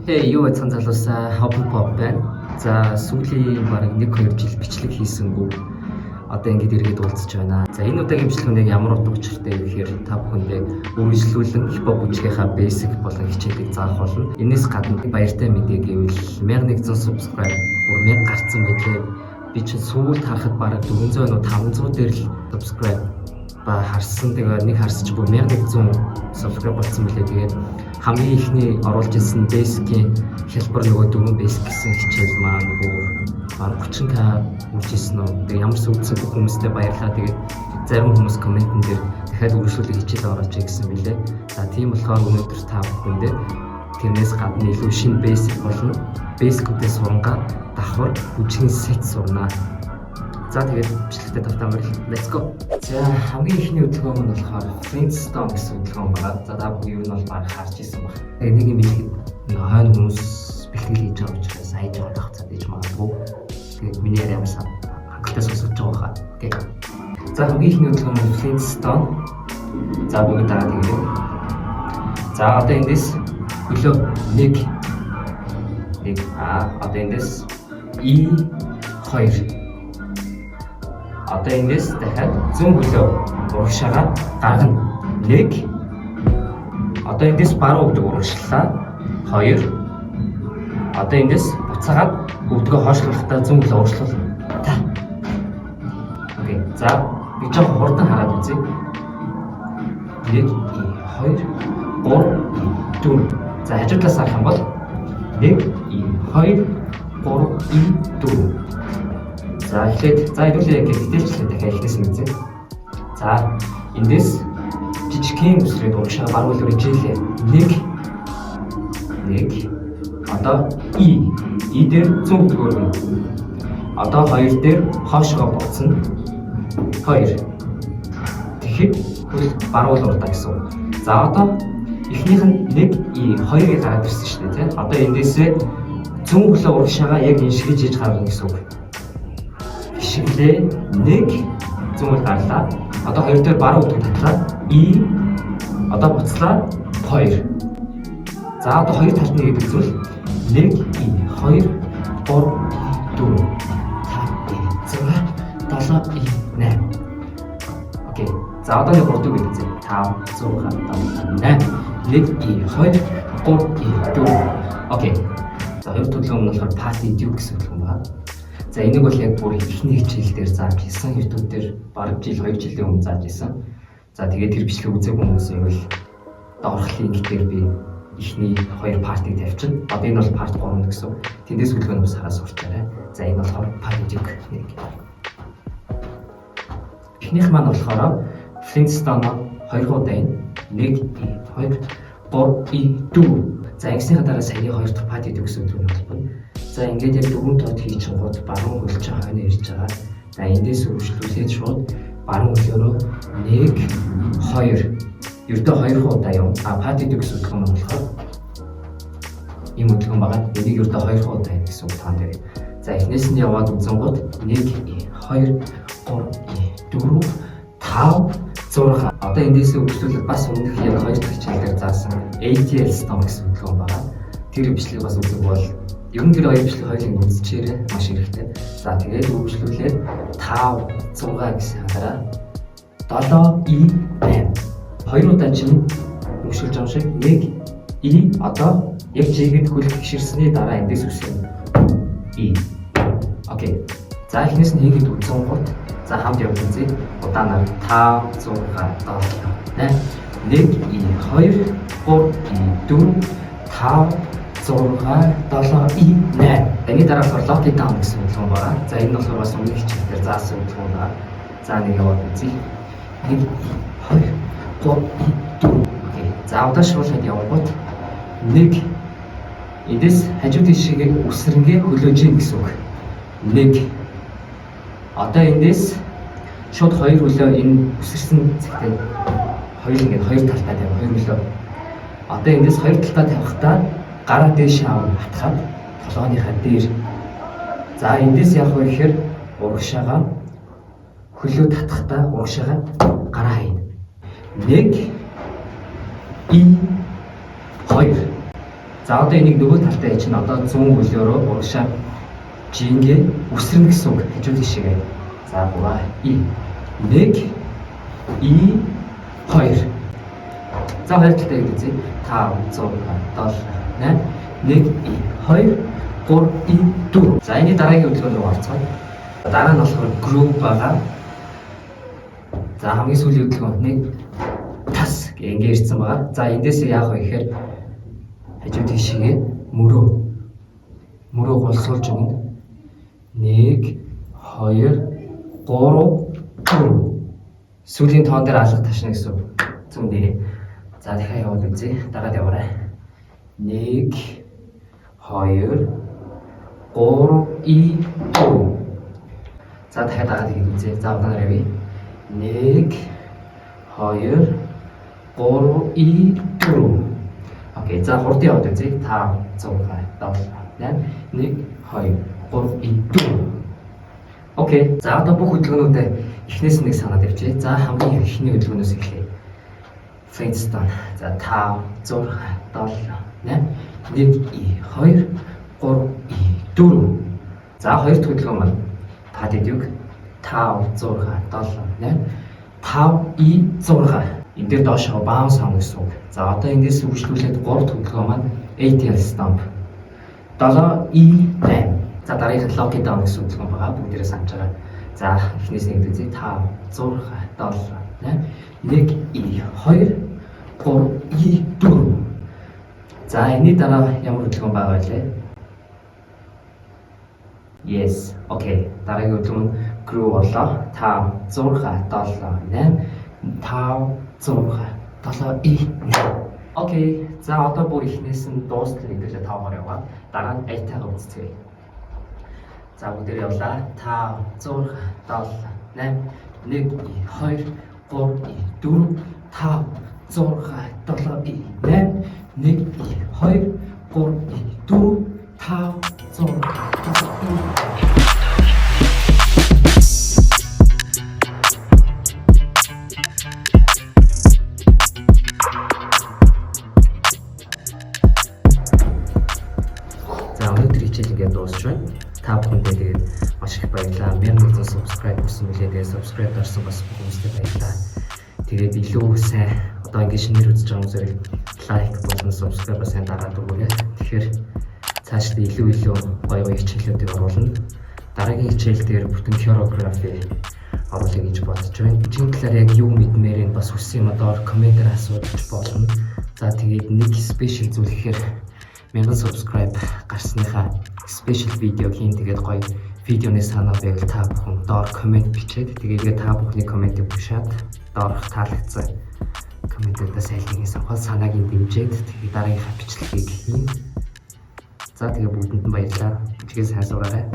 Хей, юу байцхан залуусаа Open Pop байна. За сүүлийн бараг 1-2 жил бичлэг хийсэнгүү. Одоо ингэж иргэд уулзч байна. За энэ удаагийн бичлэгнийг ямар утга учиртай гэхээр та бүхэндээ үргэлжлүүлэн хипхоп бүжгийнхаа basic болон хичээлийг заах болно. Энээс гадна баяртай мэдээ гэвэл 1100 subscribe бүр 1000 гарсан байлээ. Би чинь сүүлд харахад бараг 400 нөө 500 дээр л subscribe ба харсан. Тэгээ нэг харсч бүр 1100 subscribe болсон билээ. Тэгээд хамгийн ихний оруулж ирсэн basic-ийн хэлбэр нөгөө 4 basic гэсэн хичээл маань бүр 30k үржсэн үү. Тэгээ ямар ч үзсэн бүх хүмүүстээ баярлалаа. Тэгээд зарим хүмүүс комментэн дээр дахиад үргэлжлүүлэх хичээл оруулж ирсэн билээ. За тийм болохоор өнөөдөр та бүхэндээ тэрнээс гадна илүү шинэ basic болно. Basic-үүдээс сурангаа давхар бүжгийн set сурнаа. За тэгээд бичлэгтээ тавтамаар let's go. За хамгийн ихний хөдөлгөөн нь болохоор Flintstone гэсэн хөдөлгөөн байгаа. За та бүхэн юу нь бол баг харж ирсэн баг. Тэгээд нэг юм билгээд хойно хүмүүс бэлтгэл хийж байгаа учраас айж байгаа тахцаад иж магадгүй. Тэгээд миний яриамаас хангалттай сонсож байгаа хаа. Окей. За хамгийн ихний хөдөлгөөн нь Flintstone. За бүгд дагаад ирэв. За одоо эндээс хөлөө нэг одоо эндээс E2 одоо эндээс дахиад зүүн хөлөө урагшаага гаргана. 1 одоо эндээс баруун өвдөг урагшлаа. 2 одоо эндээс буцаагаад өвдгөө хойшлуулахдаа зүүн хөлөө урагшлуулна. Окей. За би жоохон хурдан хараад үзье. 1 2 3 4. За хажуудлаас харах юм бол 1 2 3 4. За эхлээд хэдүүлээ гэдэгтэлчлээ дахиад эхнээс нь үзье. За эндээс жижигхэн үсрээд урагшаа баруул руу ижээлээ. 1 одоо E дээр зүүн өргөн. Одоо 2 дээр хоошгоо буцна. 2. Тэгэхэд хөл баруул урдаа гэсэн үг. За одоо эхнийх нь 1 2-ыг гараад ирсэн шүү дээ, тийм. Одоо эндээсээ зүүн хөлөө урагшаага яг энэ шиг хийж гаргана гэсэн үг. Шиглээ 1 зүүн гарлаа. Одоо 2 дээр баруун өвдөг татлаа. Одоо буцлаа 2. За одоо 2 талт нэг гэдэг зүйл 1 2 3 4 5 6 7 8. Окей. За одоо нэг урддаг гэдэг зүйл 5 6 7 8. 1 2 3 4. Окей. За хоёр төлөв нь болохоор party duke гэсэн үг юм байна. За энийг бол яг бүр ихний хичээл дээр зааж ирсэн. YouTube дээр бараг жил 2 жилийн өмнө зааж ирсэн. За тэгээд тэр бичлэг үзег хүмүүс ивэл доорх линк дээр би ихний 2 партиг тавьчихна. Одоо энэ бол part 3 гэсэн. Тэндээс хөдөлгөөний бас хараа сурчаарай. За энэ болохоор party-г нэг. Эхнийх маань болохоор Flintstone 2 удаа энэ 1 2 3 4. За ингэснийхаа дараа саяны 2 дахь party-г гэсэн үг болно. За ингээд яг 4 тод хийчихгод баруун хөлч хойно ирж байгаа. За эндээс үргэлжлүүлээд шууд баруун хөлөөрөө 1 2 ердөө 2 удаа юм. Party гэсэн үг нь болохоор ийм хөдөлгөөн байгаа. Энийг ердөө 2 удаа хийх гэсэн үг таан дээр. За эхнээс нь яваад үзэнгууд 1 2 3 4 5 6. Одоо эндээс үргэлжлүүлээд бас өмнөх яг 2 дахь хичээлээр заасан ATL Stone гэсэн хөдөлгөөн байгаа. Тэр бичлэг бас үзэх бол ер нь тэр хоёр бичлэг хоёрын үзчихээрээ маш хэрэгтэй. За тэгээд үргэлжлүүлээд 5 6 гэсэн хараа 7 8. 2 удаа чинь үргэлжлүүлж байгаа шиг 1 одоо яг жигэд хөлөх гişирсний дараа эндээс үсгэн Окей. За эхнээс нь хийгээд үзсэн гот. За хамт явж үзье. Удаанаар 5 6 7 8 1 2 3 4 5 6 7 8. Эний дараа Lock It Down гэсэн хөдөлгөөн байгаа. За энэ нь болохоор бас өмнөх хичээлээр заасан хөдөлгөөн байна. За нэг яваад үзье. 1 2 3 4. Окей. За удаашруулаад явбод 1 эндээс хажуу тишээ үсрэнгээ хөлөөж ийн гэсэн үг. 1 одоо эндээс шууд 2 хөлөө энэ үсэрсэн цагтаа хоёуланг хоёр талтаа тавих 2 хөлөө. Одоо эндээс 2 талтаа тавихдаа гараа дээш авах хатгаад толгойнхаа дээр. За эндээс яг вэ гэхээр урагшаага хөлөө татахдаа урагшаага гараа хийнэ. 1 2 За одоо энийг нөгөө талтай чинь одоо 100 хөлөөрөө урагшаа жингээ үсрэн гэсэн үг хажуу тийшээ. За 3 и 1 и 2. За хоёр талтай гэдэг үзье. 5 6 7 8 1 и 2 3 и 4. За энэ дараагийн хөдөлгөөнд рүү орцгоё. Дараа нь болохоор group байгаа. За хамгийн сүүлийн хөдөлгөөн нэг тас ингэ ирсэн байгаа. За эндээс яах вэ гэхээр хажуу тийшээ мөрөө голсуулж өгнө. 1 2 3 4. Сүүлийн тоон дээр алга ташна гэсэн зүм нэрээ. За дахиад явуул үзье. Дараад яваарай. 1 2 3 и 4. За дахиад дагаад хийх үзье. За удаанаар явъя. 1 2 3 и 4. Окей. За хурдан яваад үзье. 5 6 7 8 1 2 3 и 4. Окей. За одоо бүх хөдөлгөөнүүдээ эхнээс нь нэг санаад явчихъя. За хамгийн эхний хөдөлгөөнөөс эхлэе. Flintstone. За 5 6 7 8 1 и 2 3 и 4. За хоёр дахь хөдөлгөөн маань padded юг 5 6 7 8 5 и 6. Энд дээр доошоо bounce on гэсэн үг. За одоо эндээс үргэлжлүүлээд гурав дахь хөдөлгөөн маань ATL stomp 7 и 8. За дараагийнх нь lock it down гэсэн хөдөлгөөн байгаа. Бүгдээрээ санаж байгаа. За эхнээс нь үзье. 5 6 7 8 1 и 2 3 и 4. За энэний дараа ямар хөдөлгөөн байгаа вэ? Yes. Окей. Дараагийн хөдөлгөөн crew боллоо. 5 6 7 8 5 6 7 и 8. Окей. За одоо бүр эхнээс нь дуустал нэгдэлээ 5-аар яваа. Дараа нь айтайгаа үзцгээе. За бүгдээр явлаа. 5 6 7 8 1 и 2 3 и 4 5 6 7 и 8 1 и 2 3 и 4 5 6 7 и. За өнөөдөр хичээл ингээд дуусч байна. Та бүхэндээ тэгээд маш их баярлалаа. 1100 subscribe болсон билээ. Тэгээд subscribe дарсан бас хүмүүстээ баярлалаа. Тэгээд илүү сайн одоо ингээд шинээр үзэж байгаа хүмүүсээр лайк болон subscribe сайн дараад өгөөрэй. Тэгэхээр цаашдаа илүү гоё хичээлүүдийг оруулна. Дараагийн хичээл дээр бүтэн choreography оруулах гэж бодож байна. Бичгийн талаар яг юу мэдмээр энэ бас хүссэн юм одоо комментээр асууж болно. За тэгээд нэг special зүйл гэхээр 1000 subscribe гарсныхаа special видео хийн. Тэгээд гоё видеоны санаа байвал та бүхэн доор коммент бичээд тэгээд та бүхний комментийг уншаад доорх таалагдсан комментүүдээс айлын санхол санааг нь дэмжиж тэгээд дараагийнхаа бичлэгийг хийн. За тэгээд бүгдэнд нь баярлалаа. Бичгээ сайн сураарай.